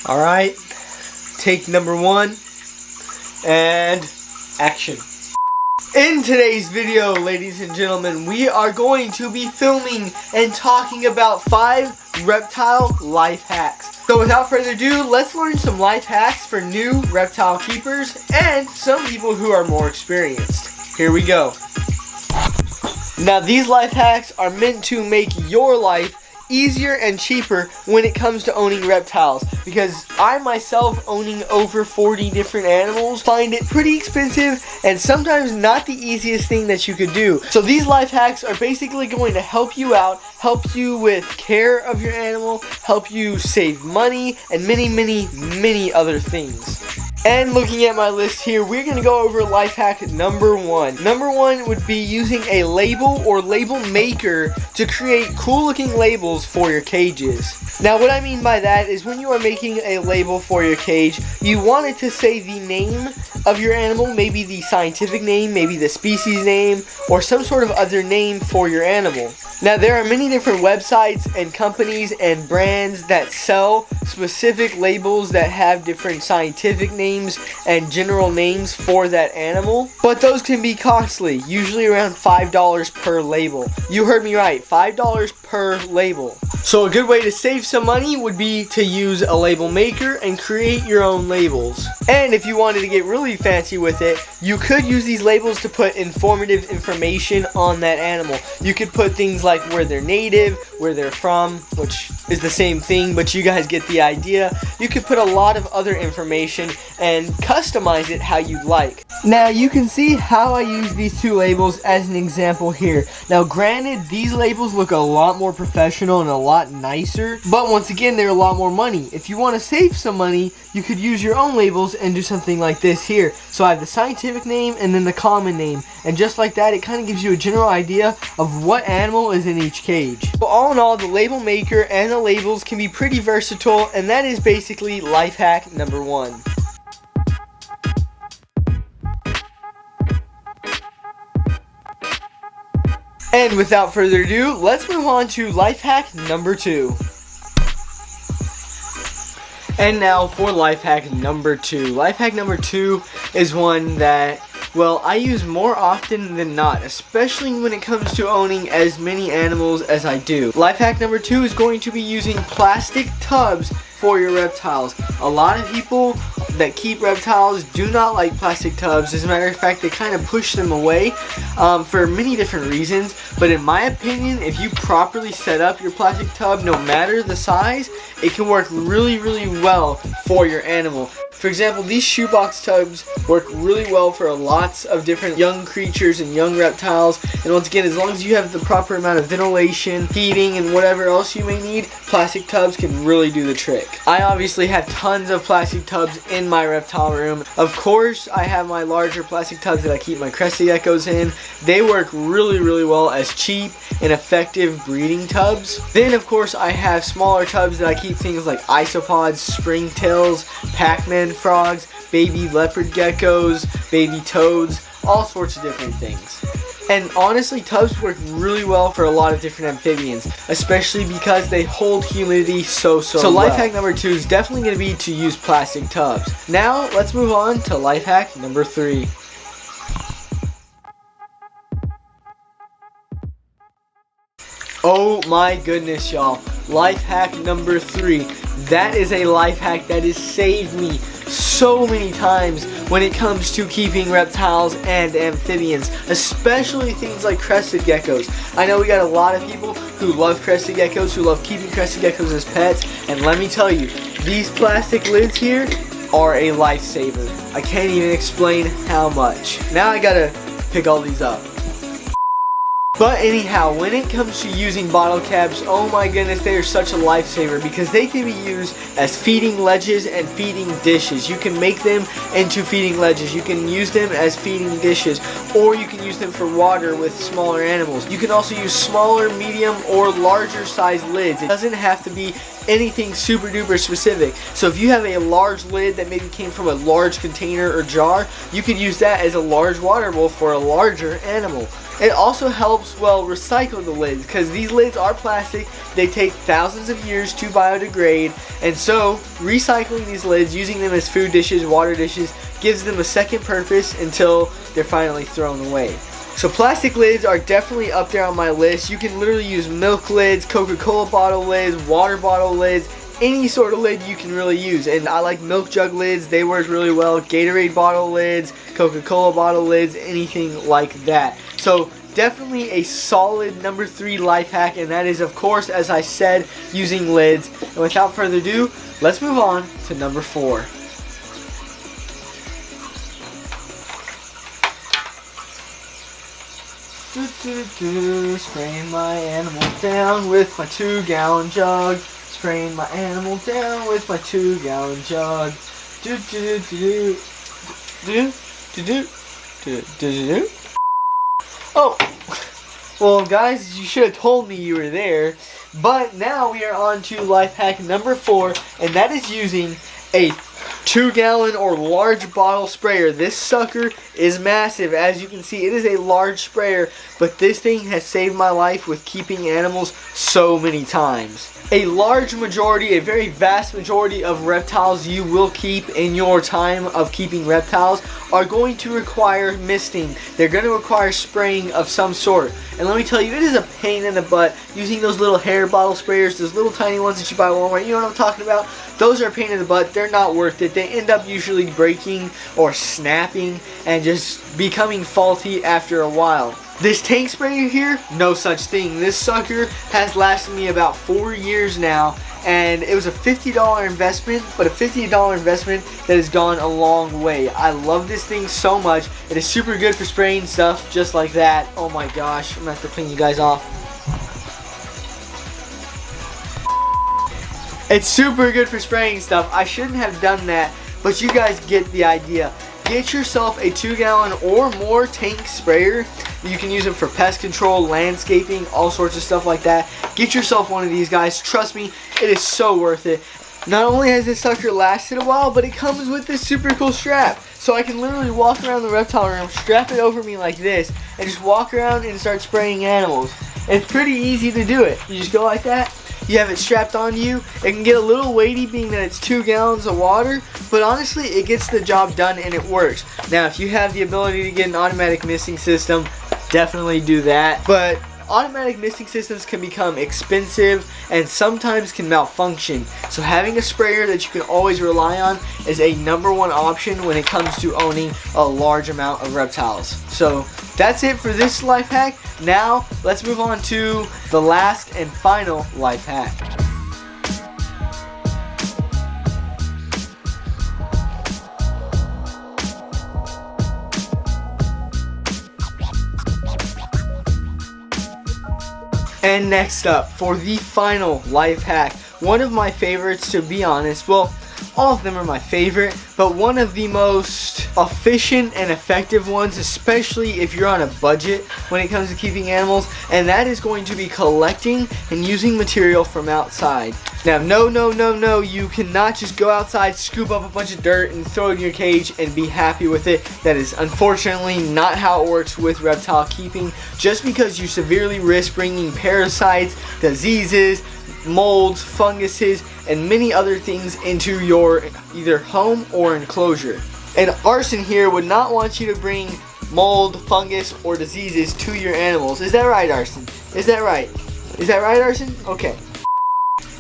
Alright, take number 1, and action. In today's video, ladies and gentlemen, we are going to be filming and talking about 5 reptile life hacks. So without further ado, let's learn some life hacks for new reptile keepers and some people who are more experienced. Here we go. Now these life hacks are meant to make your life easier and cheaper when it comes to owning reptiles, because I myself, owning over 40 different animals, find it pretty expensive and sometimes not the easiest thing that you could do. So these life hacks are basically going to help you out, help you with care of your animal, help you save money, and many other things. And looking at my list here, we're going to go over life hack number 1. Number 1 would be using a label or label maker to create cool looking labels for your cages. Now what I mean by that is when you are making a label for your cage, you want it to say the name of your animal, maybe the scientific name, maybe the species name, or some sort of other name for your animal. Now there are many different websites and companies and brands that sell specific labels that have different scientific names and general names for that animal, but those can be costly, usually around $5 per label. You heard me right, $5 per label. So a good way to save some money would be to use a label maker and create your own labels. And if you wanted to get really fancy with it, you could use these labels to put informative information on that animal. You could put things like where they're native, where they're from, which is the same thing, but you guys get the idea. You could put a lot of other information and customize it how you'd like. Now you can see how I use these 2 labels as an example here. Now granted, these labels look a lot more professional and a lot nicer, but once again, they're a lot more money. If you want to save some money, you could use your own labels and do something like this here. So I have the scientific name and then the common name, and just like that, it kind of gives you a general idea of what animal is in each cage. So all in all, the label maker and the labels can be pretty versatile, and that is basically life hack number 1. And without further ado, let's move on to life hack number 2. And now for life hack number 2. Life hack number 2 is one that, well, I use more often than not, especially when it comes to owning as many animals as I do. Life hack number 2 is going to be using plastic tubs for your reptiles. A lot of people that keep reptiles do not like plastic tubs. As a matter of fact, they kind of push them away for many different reasons. But in my opinion, if you properly set up your plastic tub, no matter the size, it can work really well for your animal. For example, these shoebox tubs work really well for lots of different young creatures and young reptiles. And once again, as long as you have the proper amount of ventilation, heating, and whatever else you may need, plastic tubs can really do the trick. I obviously have tons of plastic tubs in my reptile room. Of course, I have my larger plastic tubs that I keep my crested geckos in. They work really well as cheap and effective breeding tubs. Then of course I have smaller tubs that I keep things like isopods, springtails, Pac-Man frogs, baby leopard geckos, baby toads, all sorts of different things. And honestly, tubs work really well for a lot of different amphibians, especially because they hold humidity so well. Life hack number 2 is definitely going to be to use plastic tubs. Now let's move on to life hack number 3. Oh my goodness, y'all. Life hack number 3. That is a life hack that has saved me so many times when it comes to keeping reptiles and amphibians, especially things like crested geckos. I know we got a lot of people who love crested geckos, who love keeping crested geckos as pets, and let me tell you, these plastic lids here are a lifesaver. I can't even explain how much. Now I gotta pick all these up. But anyhow, when it comes to using bottle caps, oh my goodness, they are such a lifesaver because they can be used as feeding ledges and feeding dishes. You can make them into feeding ledges. You can use them as feeding dishes, or you can use them for water with smaller animals. You can also use smaller, medium, or larger size lids. It doesn't have to be anything super duper specific. So if you have a large lid that maybe came from a large container or jar, you could use that as a large water bowl for a larger animal. It also helps, well, recycle the lids, because these lids are plastic. They take thousands of years to biodegrade, and so recycling these lids, using them as food dishes, water dishes, gives them a second purpose until they're finally thrown away. So plastic lids are definitely up there on my list. You can literally use milk lids, Coca-Cola bottle lids, water bottle lids, any sort of lid you can really use. And I like milk jug lids, they work really well. Gatorade bottle lids, Coca-Cola bottle lids, anything like that. So definitely a solid number 3 life hack, and that is, of course, as I said, using lids. And without further ado, let's move on to number 4. Spraying my animal down with my 2-gallon jug. Spraying my animal down with my 2-gallon jug. Oh, well, guys, you should have told me you were there. But now we are on to life hack number 4, and that is using a 2-gallon or large bottle sprayer. This sucker is massive. As you can see, it is a large sprayer, but this thing has saved my life with keeping animals so many times. A large majority, a very vast majority of reptiles you will keep in your time of keeping reptiles are going to require misting. They're going to require spraying of some sort. And let me tell you, it is a pain in the butt using those little hair bottle sprayers, those little tiny ones that you buy at Walmart. You know what I'm talking about? Those are a pain in the butt. They're not worth it. They end up usually breaking or snapping and just becoming faulty after a while. This tank sprayer here, no such thing. This sucker has lasted me about 4 years now, and it was a $50 investment, but a $50 investment that has gone a long way. I love this thing so much. It is super good for spraying stuff just like that. Oh my gosh, I'm gonna have to clean you guys off. It's super good for spraying stuff. I shouldn't have done that, but you guys get the idea. Get yourself a 2-gallon or more tank sprayer. You can use it for pest control, landscaping, all sorts of stuff like that. Get yourself one of these guys. Trust me, it is so worth it. Not only has this sucker lasted a while, but it comes with this super cool strap. So I can literally walk around the reptile room, strap it over me like this, and just walk around and start spraying animals. It's pretty easy to do it. You just go like that. You have it strapped on you. It can get a little weighty being that it's 2 gallons of water, but honestly it gets the job done and it works. Now if you have the ability to get an automatic misting system, definitely do that. But automatic misting systems can become expensive and sometimes can malfunction. So having a sprayer that you can always rely on is a #1 option when it comes to owning a large amount of reptiles. So that's it for this life hack. Now let's move on to the last and final life hack. And next up, for the final life hack, one of my favorites, to be honest. Well, all of them are my favorite, but one of the most efficient and effective ones, especially if you're on a budget when it comes to keeping animals, and that is going to be collecting and using material from outside. Now, no, you cannot just go outside, scoop up a bunch of dirt and throw it in your cage and be happy with it. That is unfortunately not how it works with reptile keeping. Just because you severely risk bringing parasites, diseases, molds, funguses, and many other things into your either home or enclosure. And Arson here would not want you to bring mold, fungus, or diseases to your animals. Is that right, Arson? Is that right? Is that right, Arson? Okay.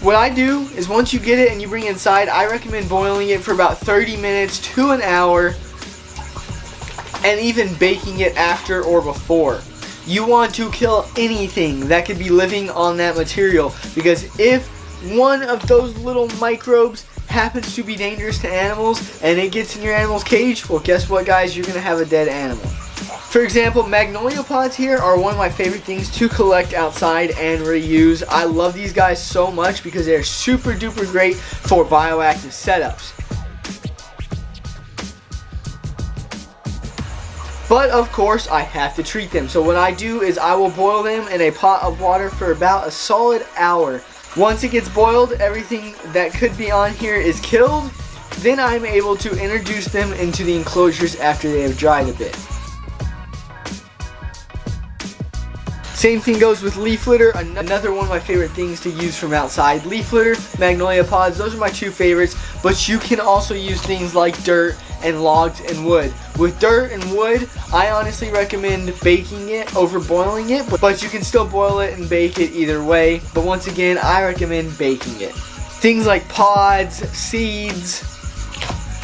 What I do is once you get it and you bring it inside, I recommend boiling it for about 30 minutes to an hour, and even baking it after or before. You want to kill anything that could be living on that material, because if one of those little microbes happens to be dangerous to animals and it gets in your animal's cage, well, guess what, guys? You're gonna have a dead animal. For example, magnolia pods here are one of my favorite things to collect outside and reuse. I love these guys so much because they're super duper great for bioactive setups. But of course, I have to treat them. So what I do is I will boil them in a pot of water for about a solid hour. Once it gets boiled, everything that could be on here is killed. Then I'm able to introduce them into the enclosures after they have dried a bit. Same thing goes with leaf litter, another one of my favorite things to use from outside. Leaf litter, magnolia pods, those are my two favorites, but you can also use things like dirt and logs and wood. With dirt and wood, I honestly recommend baking it over boiling it, but you can still boil it and bake it either way. But once again, I recommend baking it. Things like pods, seeds,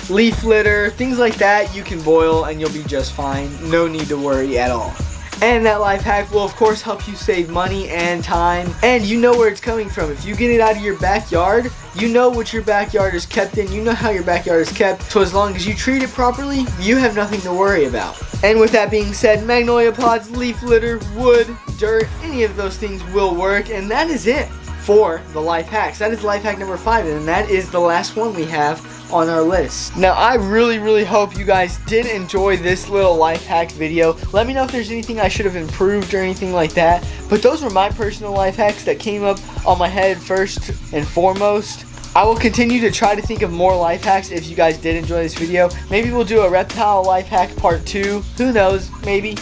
leaf litter, things like that you can boil and you'll be just fine. No need to worry at all. And that life hack will of course help you save money and time, and you know where it's coming from. If you get it out of your backyard, you know what your backyard is kept in, you know how your backyard is kept, so as long as you treat it properly, you have nothing to worry about. And with that being said, magnolia pods, leaf litter, wood, dirt, any of those things will work, and that is it for the life hacks. That is life hack number 5, and that is the last one we have on our list. Now I really hope you guys did enjoy this little life hack video. Let me know if there's anything I should have improved or anything like that, but those were my personal life hacks that came up on my head first and foremost. I will continue to try to think of more life hacks if you guys did enjoy this video. Maybe we'll do a reptile life hack part 2. Who knows? Maybe.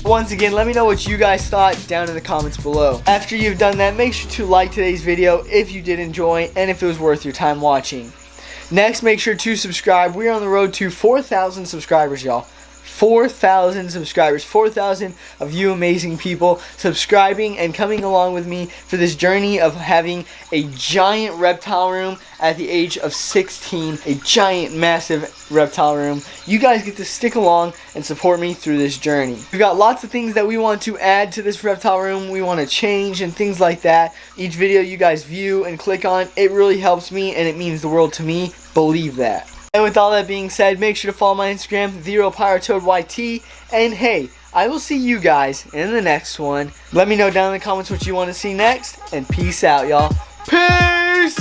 Once again, let me know what you guys thought down in the comments below. After you've done that, make sure to like today's video if you did enjoy and if it was worth your time watching. Next, make sure to subscribe. We're on the road to 4,000 subscribers, y'all. 4,000 subscribers. 4,000 of you amazing people subscribing and coming along with me for this journey of having a giant reptile room at the age of 16. A giant, massive reptile room. You guys get to stick along and support me through this journey. We've got lots of things that we want to add to this reptile room. We want to change and things like that. Each video you guys view and click on, it really helps me and it means the world to me. Believe that. And with all that being said, make sure to follow my Instagram, TheRealPyroToadYT. And hey, I will see you guys in the next one. Let me know down in the comments what you want to see next. And peace out, y'all. Peace!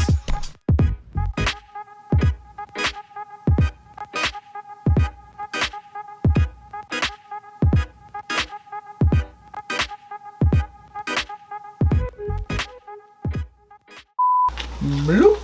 Bloop.